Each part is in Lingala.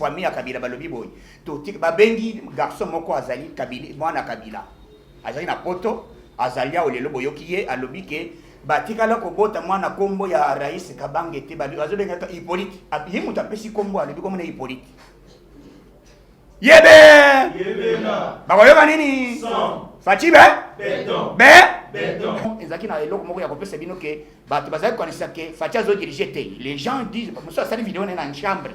famille à Kabila balobi boy to tik ba bengi garçon moko azali Kabila mwana Kabila azali na poto azalia olelo boyokiye alobi ke batikala kobota mwana kombo ya rais Kabange te bali azobenga Hippolyte ye muta pesi kombo alobi komona Hippolyte yebena bakoyoka nini fachi beton ezaki na eloko moko ya kopesa bino ke bato bazali konisa ke fachi azodirige te les gens disent mosu asali video na chambre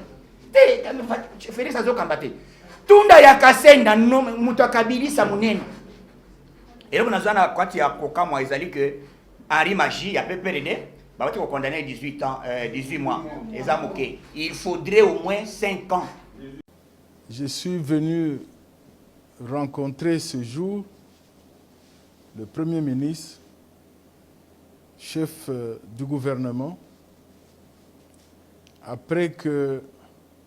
te Félix azokamba te tunda ya Kasenda mutu akabilisa munene eloko nazwa na kwati ya kokamwa ezali ke Henri Magie ya PPRD babati kokondamner 18 mois eza moke il faudrait au moins 5 ans. Je suis venu rencontrer ce jour le Premier ministre, chef du gouvernement, après que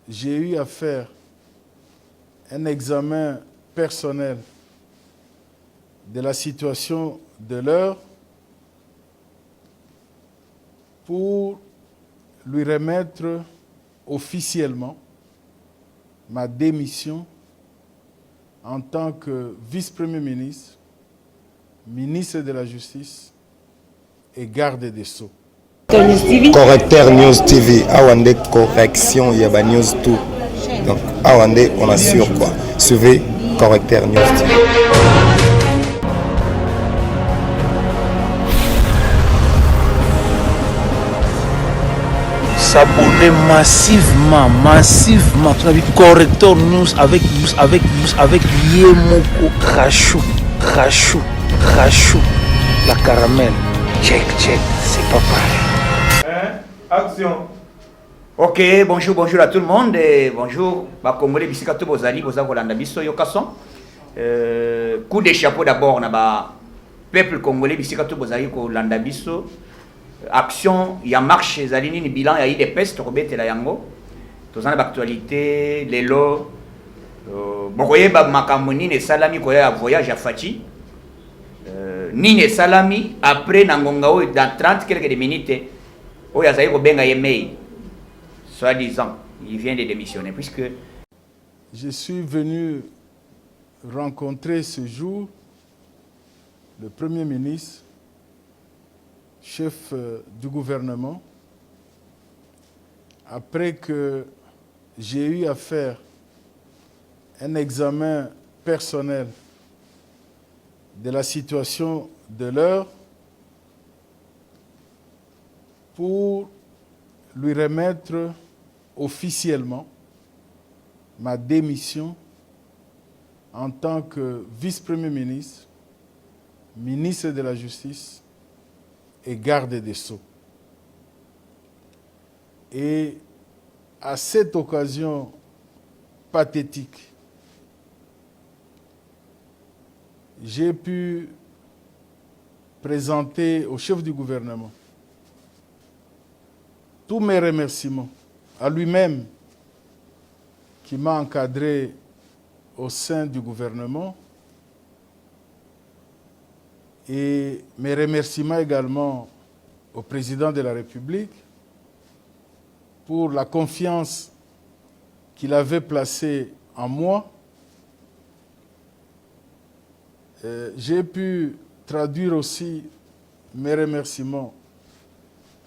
j'ai eu à faire un examen personnel de la situation de l'heure pour lui remettre officiellement ma démission en tant que vice-premier ministre, ministre de la Justice et garde des Sceaux. Correcteur News TV, Awande correction, Yaba News tout. Donc Awande, on assure quoi. Suivez Correcteur News TV. S'abonner massivement. Correcteur News avec Yemoko Rachou, la caramel. Check, c'est pas pareil. Action. Ok, bonjour à tout le monde et bonjour. Congolais bisika to bozali boza kolanda biso yokason. Coup de chapeau d'abord na ba peuple congolais bisika to bozali kolanda biso. Action ya marche ezali ni bilan ya IDPS to kobetela yango. Tozana ba actualité lelo bokoyeba makambo nini salami koya voyage à Fachi. Nini salami après nangonga o dans 30 quelques minutes o ya zaiko benga yemei soi-disant il vient de démissionner puisque je suis venu rencontrer ce jour le Premier ministre, chef du gouvernement, après que j'ai eu à faire un examen personnel de la situation de l'heure pour lui remettre officiellement ma démission en tant que vice-premier ministre, ministre de la Justice et garde des Sceaux. Et à cette occasion pathétique, j'ai pu présenter au chef du gouvernement tous mes remerciements à lui-même qui m'a encadré au sein du gouvernement et mes remerciements également au président de la République pour la confiance qu'il avait placée en moi. J'ai pu traduire aussi mes remerciements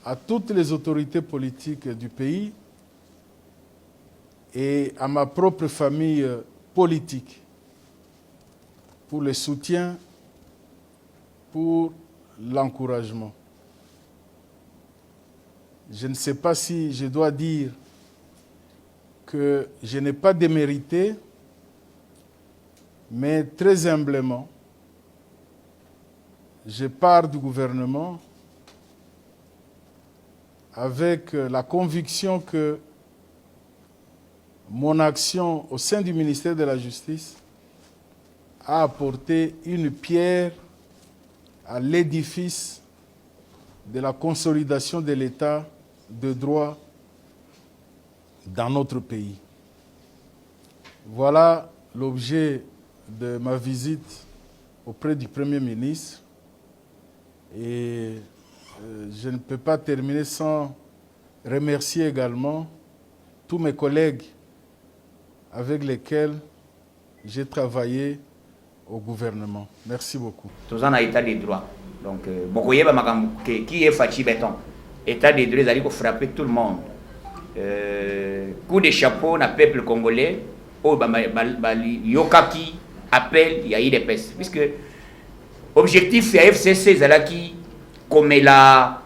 à toutes les autorités politiques du pays et à ma propre famille politique pour le soutien, pour l'encouragement. Je ne sais pas si je dois dire que je n'ai pas démérité, mais très humblement, je pars du gouvernement avec la conviction que mon action au sein du ministère de la Justice a apporté une pierre à l'édifice de la consolidation de l'État de droit dans notre pays. Voilà l'objet de ma visite auprès du Premier ministre. Et je ne peux pas terminer sans remercier également tous mes collègues avec lesquels j'ai travaillé au gouvernement. Merci beaucoup. Tous en état de droit. Donc, qui est Fachi Béton? État de droit, il faut frapper tout le monde. Coup de chapeau, na peuple congolais, Yokaki appelle, il y a eu des pestes. Puisque objectif ya FCC, Zalaki, comme la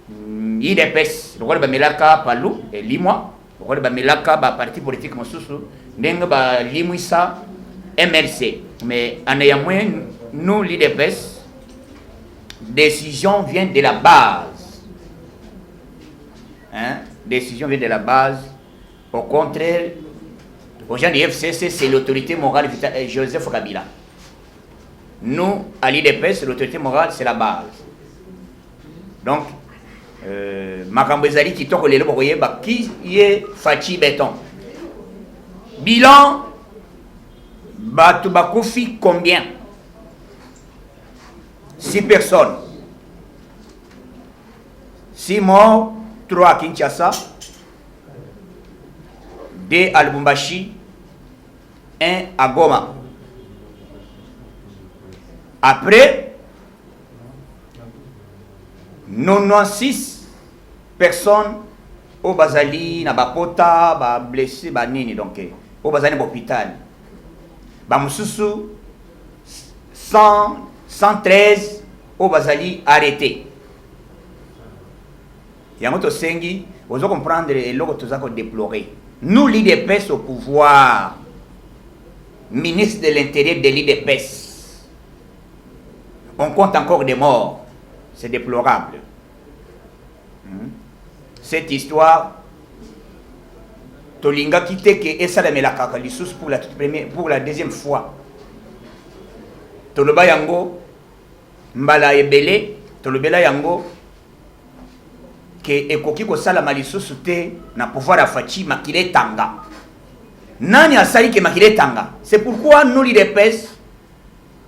il y a des pestes. Le roi de Melaka, Palou, et Limois, le roi de Melaka, parti politique, Nenga, Limouissa, MLC. Mais en ayant moins, nous, l'IDPS, décision vient de la base. Hein? Décision vient de la base. Au contraire, aux gens du FCC, c'est l'autorité morale de Joseph Kabila. Nous, à l'IDPS, l'autorité morale, c'est la base. Donc, Makambezali qui toque les lois, qui est Fachi Béton. Bilan, Batoubakofi, combien? 6 personnes. 6 morts, 3 à Kinshasa, 2 à Lubumbashi, 1 à Goma. Après, 96 personnes au Bazali, na Bapota, ba blessé, ba nini, donc au Bazali l'hôpital. Ba Moussoussou, 113 au Bazali arrêté. Yamoto Sengi, vous allez comprendre et l'autre tout ça qu'on déplorer. Nous, l'IDPS au pouvoir, ministre de l'Intérieur de l'IDPS, on compte encore des morts. C'est déplorable. Cette histoire, Tolinga quitté que Essa la Melaka Lissus pour la deuxième fois. Toloba Yango, Mbala Ebele, Tolobela Yango, que Ekoki ko sala malisusu te na pouvoir à Fachi Makile Tanga. Nani a sali ke Makile Tanga. C'est pourquoi nous l'IDPS,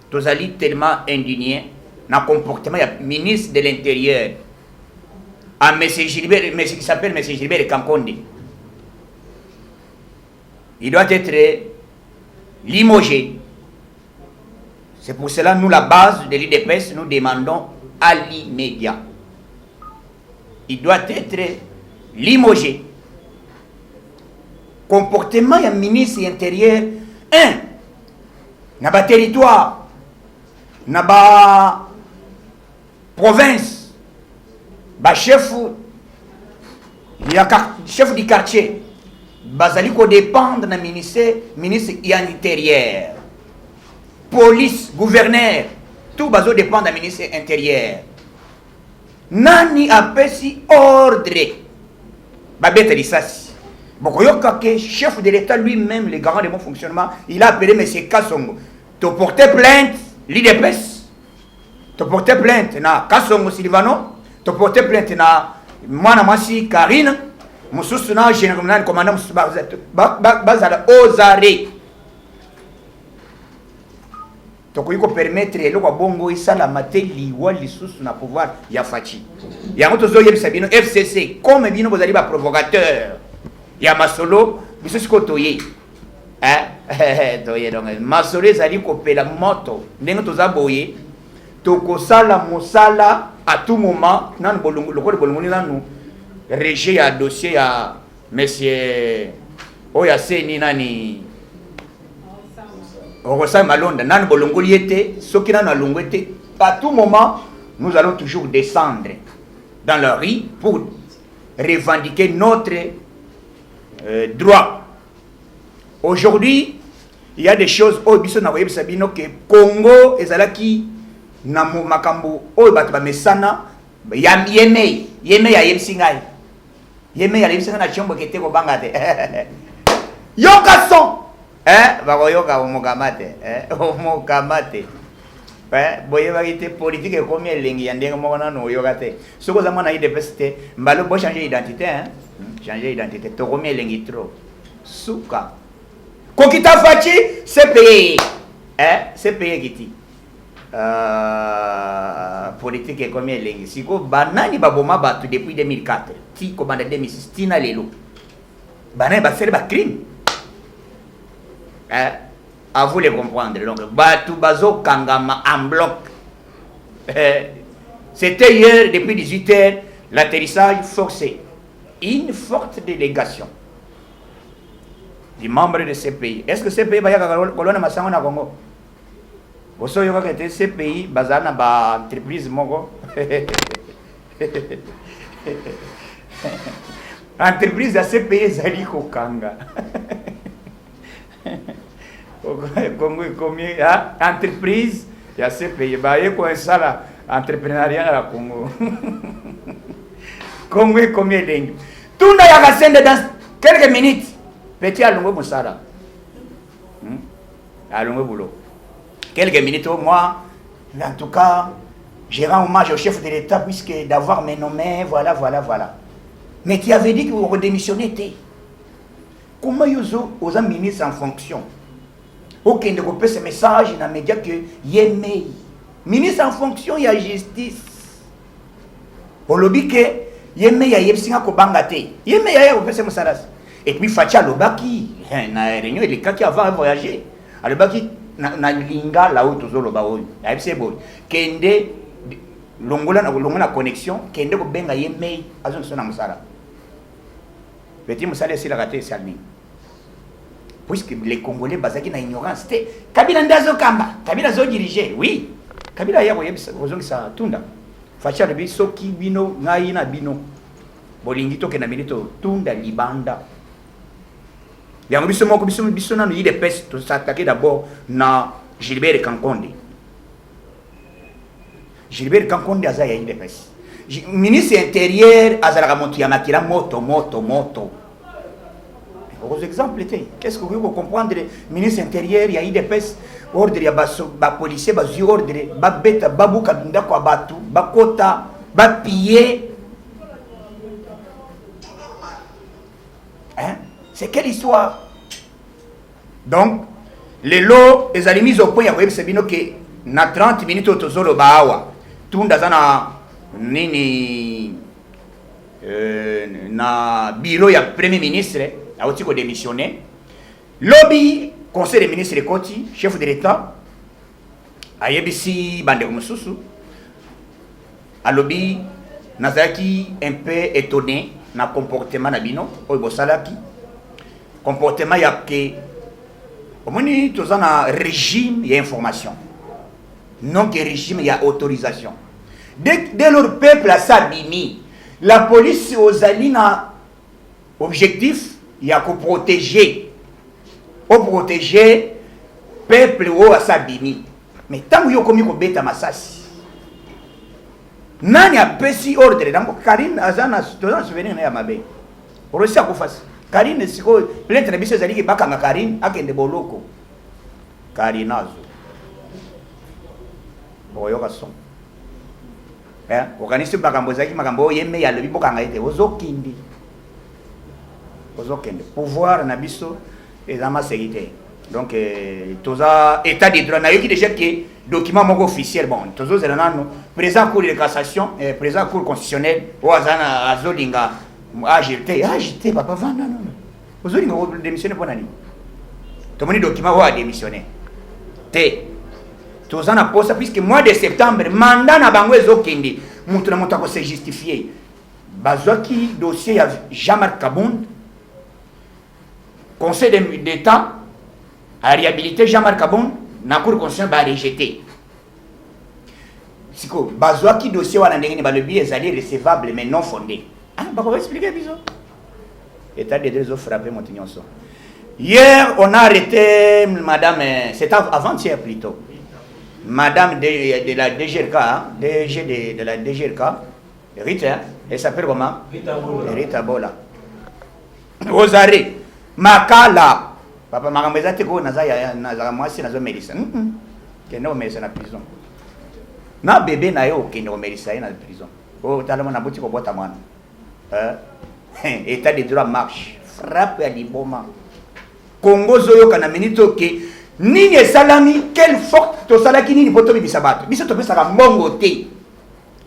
Tozali tellement indignés dans le comportement du ministre de l'Intérieur, à M. Gilbert, qui s'appelle M. Gilbert Kankonde. Il doit être limogé. C'est pour cela nous, la base de l'IDPS, nous demandons à l'immédiat. Il doit être limogé. Comportement du ministre de l'Intérieur, dans le territoire, dans la province, le chef du quartier, il dépend de ministre de l'Intérieur. Police, gouverneur, tout dépend du ministre de l'Intérieur. Nani appelle si ordre. Babette Lissassi. Le chef de l'État lui-même, le garant de mon fonctionnement, il a appelé M. Kassongo. Tu portais plainte, l'IDPS. Tu portais plainte na Kassongo Silvano. Tu portais plainte na Mwana Masi Karine. Moussous na général commandant Bazala Ozare. Donc il faut permettre le bongo et ça la matéli wali sous na pouvoir ya Fachi. Ya moto zo yebisa bino FCC comme bino bozali ba provocateur. Ya masolo biso sikotoye. Toye donc masolo ezali kopela moto ndenge toza boye toko sala mosala à tout moment nan bolongo lokolo bolongo ni nanu rejet ya dossier ya monsieur oya seni nani Rosa Malonda, nan bolongoli était, ce qui n'a pas à tout moment, nous allons toujours descendre dans la rue pour revendiquer notre droit. Aujourd'hui, il y a des choses, oh, biso na web sabino que Congo ezalaki na makambo, oh, batba mesana, yam yeme ya yemsingai. Yeme ya yemsingai na chombo kete ko bangate. Yokason! Bakoyoka omokamate omokamate boye bakite politique ekomi elengi ya ndenge moko nano oyoka te soki oza mwana IDPS te mbalo bo changer identité changer identité tokomi elengi trop suka kokita Fachi c'est payé kiti politique ekomi elengi siko banani baboma bato depuis 2004 ti kobanda 2006 tina lelo banani basele ba crime À vous les comprendre. Donc, Batu Bazo Kangama en bloc. C'était hier, depuis 18h, l'atterrissage forcé. Une forte délégation des membres de ces pays. Est-ce que ces pays va y avoir colonne Massango na Congo? Vous savez que ces pays, bazana ba entreprise moko. Entreprise à ces pays zali kokanga. Congo combien entreprise ya ces pays ba yeko sala entrepreneuriat à Congo. Congo combien d'engue. Tout n'a ya kasende dans quelques minutes. Petit alongo musara. Alongo boulot. Quelques minutes au moins. En tout cas, j'ai rendu hommage au chef de l'État puisque d'avoir mes nommés, voilà. Mais tu avais dit que vous redémissionnez. Comment vous avez ministre en fonction? Ok, ne coupez ce message dans les médias que Yémei. Ministre en fonction, il y a justice. Au lobby que Yémei y a Yepsinga Kobangate. Yémei y a coupé ce message. Et puis Fatia Lobaki, na réunion, il est quand il va voyager. Lobaki, na linga là où tous les lobaoui. La FC Boy. Kende, l'ongola connexion, Kende ko benga Yémei, azon sona musara. Petit musala c'est la raté salmi. Puisque les Congolais basaki na ignorance, c'était Kabila Ndazo Kamba, Kabila zo diriger, oui. Kabila ya koyebisa ozongi sa tunda. Fatia lebi soki bino ngai na bino. Bolingi to kena milito tunda libanda. Yango biso moko biso nanu yide peste to s'attaquer d'abord na Gilbert Kankonde. Gilbert Kankonde aza ya yide peste. Ministre intérieur azalaka moto ya makila moto. Aux exemples, qu'est-ce que vous pouvez comprendre? Ministre intérieur, il y a eu des pestes, ordre, il y a des policiers, des ordres, des bêtes, des babouka, des batu, des kota, des pillés. Hein? C'est quelle histoire? Donc, les lots, les ont mis au point, il y a que na 30 minutes au tozolo bawa. Tout dans nini na bureau, il y a premier ministre. A aussi démissionné. Lobby, conseil des ministres de Koti, chef de l'État, a yebisi bande mususu. A lobby, nazaki un peu étonné na comportement na bino, oibo salaki. Comportement ya ke au moins tous un régime y a information. Non que régime y a autorisation. Dès leur peuple a s'abimi, la police aux alina objectif il y a qu'à protéger. Pour protéger le peuple ou à Sabini. Mais tant que vous avez commis bêta massasi. Nani a pesi ordre. Donc Karine Azana, tu as souvenir na mabe. Pour aussi à faire. Karine c'est quoi? Plein de biso zali ki baka na Karine akende boloko. Karinazo. Boyo kaso. Organise bakambo zaki makambo yeme ya lebi boka ngaite ozokindi. Pouvoir na biso et la sécurité. Donc toza état de droit na yoki déjà que document moko officiel bon tozo zelana présent cour de cassation présent cour constitutionnel ou azana azolinga agité papa vanda non ozolinga ko démissionner pour nani to moni document wa démissionner té toza na posa puisque mois de septembre mandat na bango ezokindi mutu na mutu ko se justifier bazwaki dossier ya Jean-Marc Kabund. Conseil d'État a réhabilité Jean-Marc Kabon, na cour constitutionnelle a rejeté. Si quoi, bazwa qui dossier wa ndenge ni ba le billet est allé recevable mais non fondé. Ah, bah on va expliquer bizarre. État de droit frappé Montignon. Hier, on a arrêté madame, c'était avant-hier plutôt. Madame de la DGRK, DG de la DGRK, Rita, elle s'appelle comment? Rita Bola. Aux arrêts. Makala papa makameza te ko nazaya nazaka mwasi nazo melisa kende o melisa na prison na bébé na yo kende o melisa na prison o talama na buti ko bota mwana état de droit marche frappe ya liboma Congo zoyo kana minito ke nini salami quel fort to salaki nini poto bibisa bato biso to pesa ka mbongo te.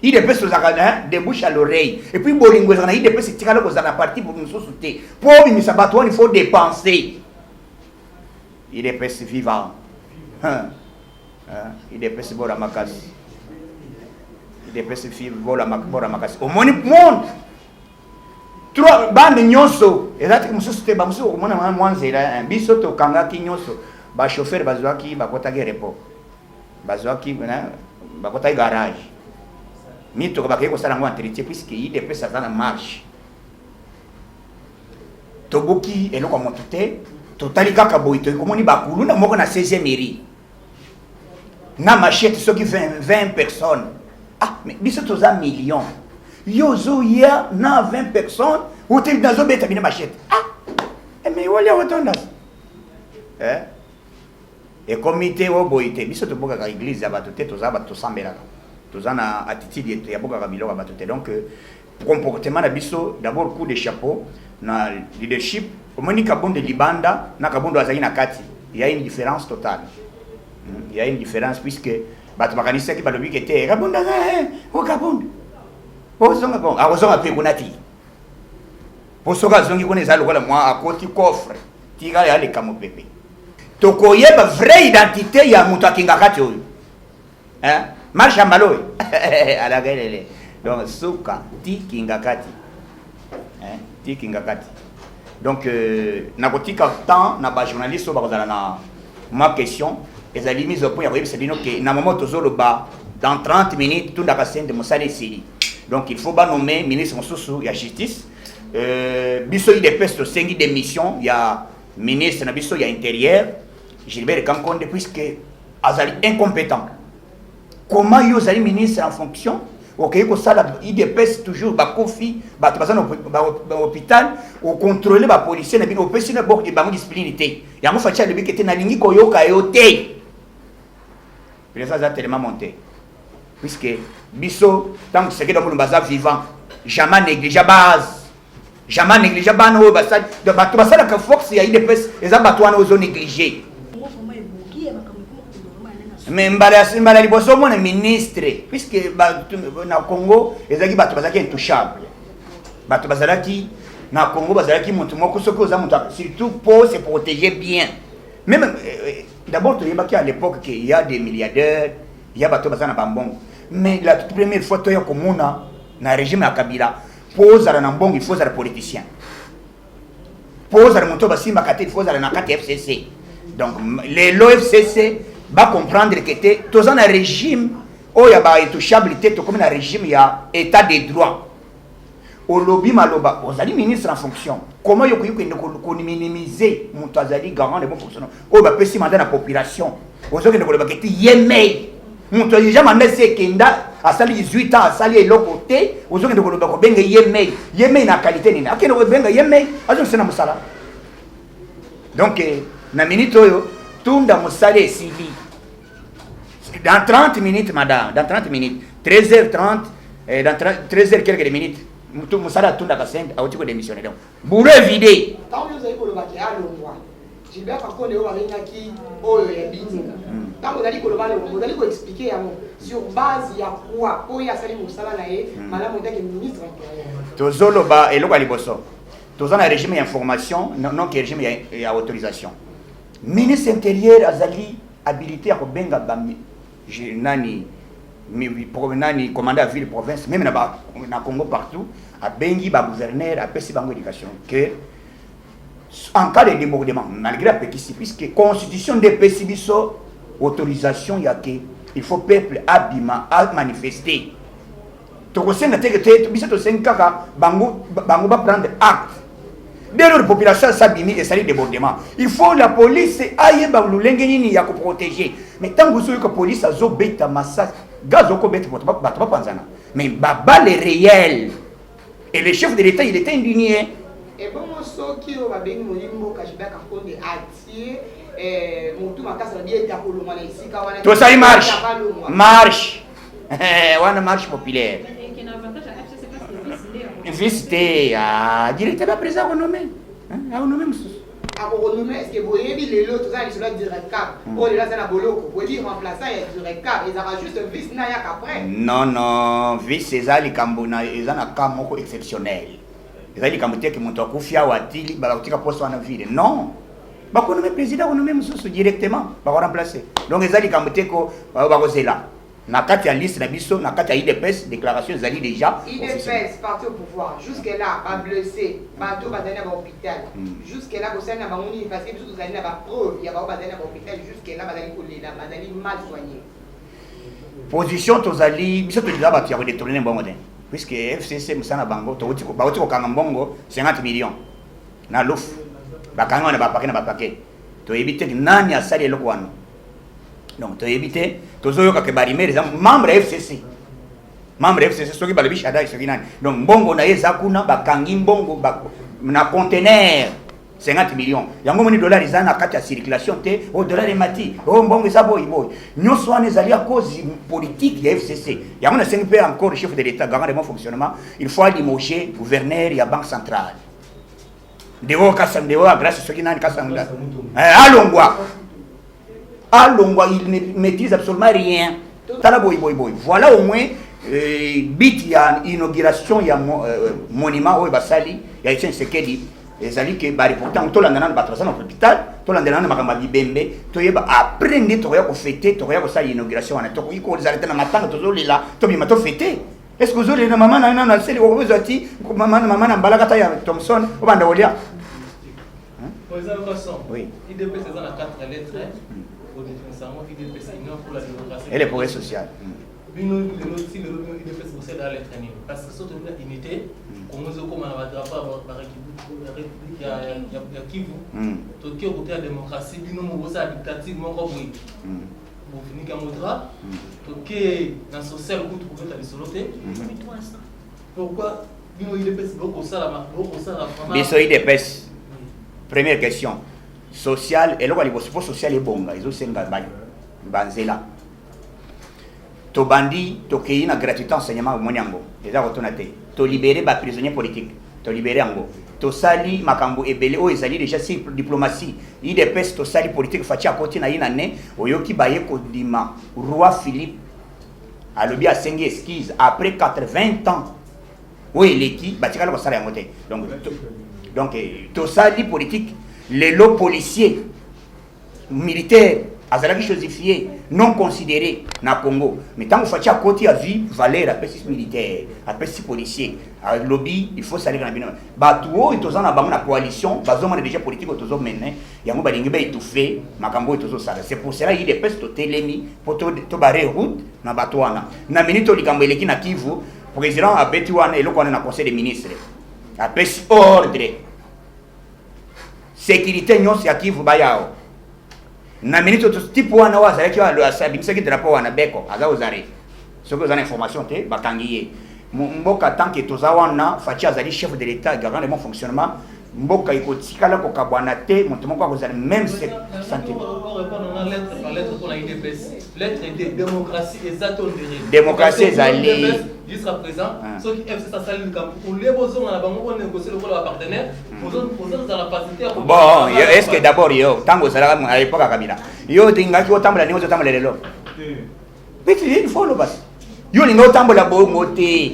Il est plus de bouche à l'oreille. Et puis, il est plus de partie pour nous sauter. Pour il faut dépenser. IDPS vivant. IDPS bora makasi. IDPS bora makasi. Au monde. Trois bandes nyonso. Ezati mususu te ba mususu komona mwanzela biso to kangaki nyonso. Ba chauffeur bazwaki bakotaki repo. Bazwaki bakotaki garage. Mito ko bakeko sala ngwa entretien puisque IDPS ça na marche. Toboki eloko moto te totali kaka boito komoni bakulu na moko na 16e mairie na machette soki 20 personnes. Ah mais biso toza million yozo ya na 20 personnes hotel nazo beta bina machette. Ah mais wala watonda et comité o boité biso toboka ka église ya bato te toza bato sambela toza na attitude ya boka ka biloko bato te. Donc comportement na biso d'abord coup de chapeau na leadership omoni kabondo libanda na kabondo azali na kati. Il y a une différence totale. Il y a une différence puisque bato makanisa ki balobi ke te kabondo o kabondo o zonga bon a zonga pe kunati posoka zongi kone za lokola moi akoti coffre tiga ya le kamo pepe tokoyeba vraie identité ya mutu akinga kati oyo marche ambalo ala galele. Donc suka tikinga kati tikinga kati. Donc nakotika temps na ba journaliste ba kozala na ma question ezali mise au point ya koyebisa bino ke na moment tozoloba dans 30 minutes tout ndaka sende mosala esili. Donc il faut ba nommer ministre mosusu ya justice biso IDPS tosengi démission ya ministre na biso ya intérieur Gilbert Kankonde puisque azali incompétent. Comment yo zali ministre en fonction ok ko sala IDPS toujours ba kofi ba tabazana ba hôpital au contrôler ba policier na bino opesi na bok ba disciplinité ya mo facha lebi kete na lingi ko yoka yote. Mais ça a tellement monté puisque biso tant que c'est que dans le bazar vivant jamais négligeable base jamais négligeable no basa de ba tabasala ka force ya IDPS eza batwana ozo négliger. Mais mbala liboso mona ministre puisque na Congo ezaki bato bazaki intouchable bato bazalaki na Congo bazalaki mutu moko soki oza mutu surtout pour se protéger bien. Même d'abord tu yebaki à l'époque qu'il y a des milliardaires il y a bato bazana bambongo mais la toute première fois to ya komona na régime ya Kabila pose na mbongo il faut être politicien pose na mutu basimba kate il faut être na kate FCC. Donc les FCC va comprendre que tu es un régime où il y a une intouchabilité, tu comme un régime, il y a état de droit. Au lobby maloba, aux alliés ministres en fonction. Comment il y a minimiser mon tazali garant de bon fonctionnement. Oh bah petit mandat la population. Aux autres qui yemei. Mon tazali jamais mandé kenda à sali 18 ans à sali l'autre côté. Aux autres qui benga yemei. Yemei na qualité ni. Akene benga yemei. Ajo c'est na musala. Donc na minute oyo tunda musala esili. Dans 30 minutes, madame, dans 30 minutes, 13h30, dans 13h quelques minutes, tout musala tunda kasende, a otiko démissionner donc. Boulot vidé. Tant vous avez pour le baquet à l'endroit. Gilbert Kankonde o qui oyo ya bini. Tant vous allez vous allez expliquer sur base ya quoi pour ya sali musala na ye, madame Ondeke ministre. Tozolo ba eloko liboso. Tozana régime d'information, non que régime ya autorisation. Ministre intérieur azali habilité à kobenga bami nani commandant à ville province même na Congo partout a bengi ba gouverneur a pesi bango éducation que en cas de débordement malgré la pétition puisque constitution de pesi biso autorisation ya que il faut peuple abima à manifester to ko senga te biso to senga kaka bango ba prendre acte. Dès lors, la population s'abîme et ça débordement. Il faut la police aille balulengeni ya ko protéger. Mais tant que la police a zo beta massacre, gazo ko beta pas panzana. Mais baba les réels. Et le chef de l'État, il était indigné. Et bon so qui va bengi molimbo Gilbert Kankonde atie mutu makasa bien ta koloma na isika wana. Tout ça il marche. Marche. Wana marche populaire. Visité à directement présent renommé. À renommé monsieur. À renommé est-ce que vous avez les autres ça sur le directeur. Oh les là c'est na boloko. Vous dire remplaçant et directeur, ils aura juste vice na yak après. Non, vice c'est les Cambona, ils ont un cas moko exceptionnel. Les ali kambote qui monte kufia watili balakutika poste en ville. Non. Bako nommé président, on nommé Moussou directement, bako remplacer. Donc ezali kamute ko bako zela. Na kati ya liste na biso, na kati ya IDPS, déclaration ezali déjà. IDPS parti au pouvoir, jusqu'à là, pas blessé, pas tout bazali à l'hôpital. Jusqu'à là, vous savez na bangoni parce que vous allez na ba preuve, il y a ba bazali à l'hôpital jusqu'à là bazali kolela, bazali mal soigné. Position tozali, biso to déjà ba tu as détourné mbongo den. Puisque FCC musana bango to uti ko kanga mbongo 50 millions. Na louf. Bakanga na ba paquet. To éviter nani asali eloko wana. Donc to éviter tozoyoka ke barimere za membre FCC. Membre FCC soki balebi shada soki nani. Donc mbongo na yeza kuna bakangi mbongo na conteneur 50 millions. Yango moni dollar izana kati ya circulation te au dollar mati. Oh mbongo za boy. Nyonso wana ezali à cause politique ya FCC. Yango na 5 pays encore chef de l'état garant de bon fonctionnement, il faut limoger gouverneur ya banque centrale. Dewo kasam dewo grâce soki nani kasam da. Alongwa il ne maîtrise absolument rien. Tala boy. Voilà au moins bit ya inauguration ya monument au basali ya Etienne Sekedi ezali ke bari pourtant to landana ba tracer dans l'hôpital to landana na makamba bibembe to yeba après ne to ya ko fêter to ya ko sali inauguration wana to ko iko arrêter na matanga to zolela to bima to fêter. Est-ce que vous avez na maman na seli ko bezati maman na mbalaka ya Thomson o banda olia. Oui. IDPS dans la 4 lettres pour définitivement IDPS union pour la démocratie. Et les progrès sociaux. IDPS possède la lettre parce que surtout la unité comme nous comme on va drapeau par république ya Kivu. To qui côté la démocratie bino mo sa dictature mon ko boy. Bo fini ka modra to qui dans social coup to peut aller soloter. Pourquoi bino IDPS beaucoup ça la vraiment. Biso IDPS. Première question. Social, et là, il faut social et bon. Ils ont 5 banzela. To bandi, to kei na gratuité enseignement au Moniango. Les a retourné. To libérer les prisonniers politiques. To libérer Ango. To sali makambo ebele o ezali déjà si diplomatie. Il dépêche to sali politique fachi à côté na inane. Oyoki baye ko dima. Roi Philippe. A lobi a sengi esquisse après 80 ans. Oui, l'équipe, batikala ko sala ngote. Donc, tout ça, les politiques, les lots policiers, militaires, azalaki chosifiés, non considérés dans le Congo. Mais tant que vous faites à côté à vie, valeur, après 6 militaires, après 6 policiers, à lobby, il faut salir dans le binoum. Batuo, ils sont dans la coalition, ils ont déjà politique, ils ont mené, ils ont étouffé, Makambo et tout ça. C'est pour cela qu'il y a des pestes au télémi, pour te barrer route, dans le bateau. Dans la minute où il y a qui Kivu, le président a bêtu et le conseil des ministres. Après ordre. Sécurité nyonso ya Kivu bayao na minute to type wana wa zalaki wa lo asabi misaki drapeau wana beko aza ozare soko za information te bakangiye mboka tant que toza wana fachi azali chef de l'état garant de bon fonctionnement mboka ikotikala ko kabwana te moto moko akozala même santé lettre pour la IDPS lettre de démocratie exactement démocratie ezali jusqu'à présent ceux qui FCC ça sali pour les besoins na bango on négocier le rôle partenaire posons dans la facilité bon est-ce que d'abord yo tango sala à l'époque à Kabila yo tingaki otambola ni otambola lelo mais il faut le bas yo linga otambola bongo te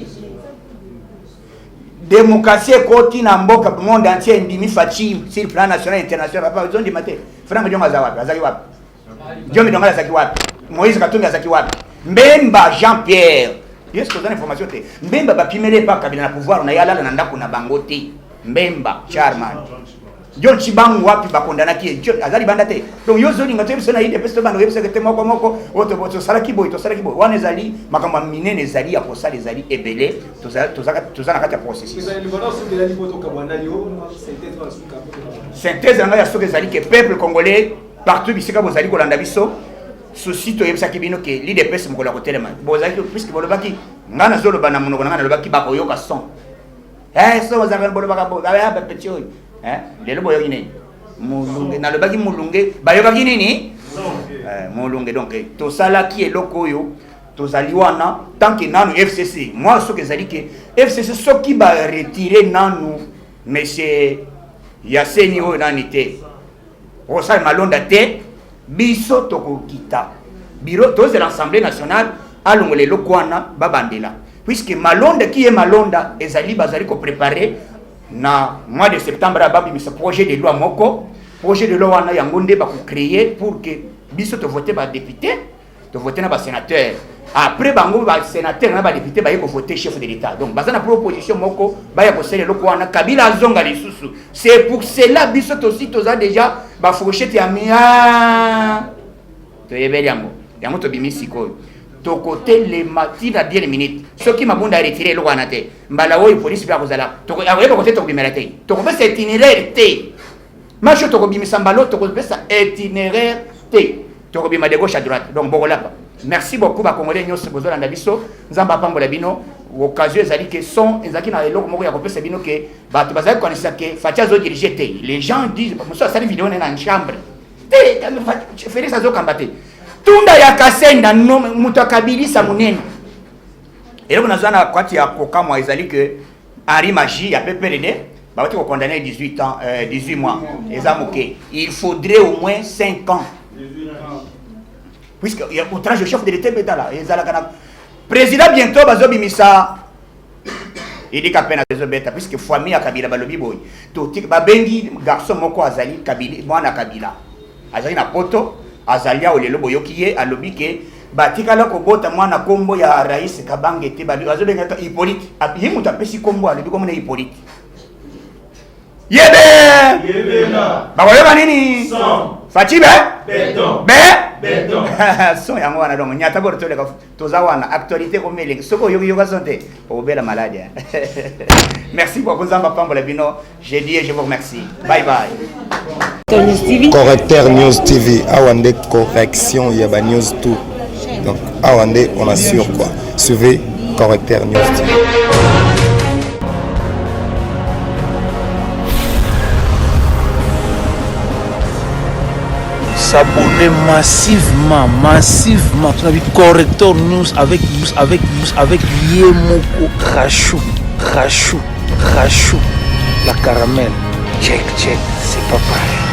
démocratie côté na mboka monde entier ndimi fachi sur le plan national international pas besoin de mater franga jonga za wapi azaki wapi Dieu me donne azaki wapi Moïse Katumbi azaki wapi Mbemba Jean-Pierre est-ce que vous avez information te Mbemba ba pimele pa Kabila na pouvoir na yala na ndako na bangote Mbemba Charman John Chibangu wapi bakondana ki azali banda te donc yo zoli ngato yebisa na ide peste bando yebisa ke moko oto salaki boy wana ezali makambo minene ezali ya kosala ezali ebele toza na kati ya processus synthèse nga ya soki ezali ke peuple congolais partout bisika bozali kolanda biso souci to yebisa ki bino ke l'ide peste mokolo ya kotelema bozali puisque bolobaki nga nazoloba na monoko na nga nalobaki bakoyoka son so bozali bolobaka ba petit oyo lelo boyoki nini mulunge nalobaki mulunge bayokaki nini mulunge donc tosalaki eloko oyo tozali wana tant que nanu FCC moi soki ezali ke FCC soki baretire nanu monsieur Yaseni oyo nani te osali malonda te biso tokokita biro toze l'Assemblée nationale alongola eloko wana babandela puisque malonda qui est malonda ezali bazali ko préparer na mois de septembre ababi ce projet de loi moko projet de loi wana yango nde créer pour que biso to voter ba député, to voter na ba sénateur. Après bango ba sénateur na ba député ba yeko voter chef de l'état. Donc bazana proposition moko ba ya ko sele loko wana Kabila zonga lisusu. C'est pour cela biso to aussi toza déjà ba fourchette ya mia. To yebeli yango. Yango to bimisi ko. To côté les matins à 10 minutes. Ce qui m'a bon à retirer le wana te. Mbala wo police ba kozala. To après ba côté to bimela te. To ko c'est itinéraire te. Macho to ko bimisa mbalo to ko c'est itinéraire te. To ko bima de gauche à droite. Donc bokola pa. Merci beaucoup ba Congolais nyos bozola na biso nzamba pambola bino occasion ezali que son ezaki na eloko moko ya kopesa bino que bato bazali connaître que Fatia zo diriger te. Les gens disent monsieur ça vidéo na en chambre te faire ça zo kambate tunda ya kasenda no muto akabilisa munene eloko nazana kwati ya kokamwa ezali que Henri Magie ya PPRD ba bati ko condamner 18 ans 18 mois ezamoke il faudrait au moins 5 ans. Puisque il y a outrage de chef de l'État là président bientôt bazobimisa il dit qu'à peine azobeta puisque famille à Kabila balobi boy to tik ba bengi garçon moko azali Kabila mwana Kabila azali na poto azali ya olelo boyokiye alobi ke batikala ko bota mwana kombo ya rais Kabange te balobi azobenga to Hippolyte api mutu apesi kombo alobi ko mona Hippolyte yebe na ba koyeba nini Fatibe beton beton son yango wana donc nyata bor to le ka tozawana actualité ko mele soko yoga santé o bela maladie. Merci beaucoup Nzamba pambola bino j'ai dit et je vous remercie bye bye. Correcteur News TV awande correction ya ba news tout donc awande on assure quoi suivez Correcteur News TV. S'abonner massivement. Tu as vu Correcteur News avec Yemoko Rachou. La caramel. Check, c'est pas pareil.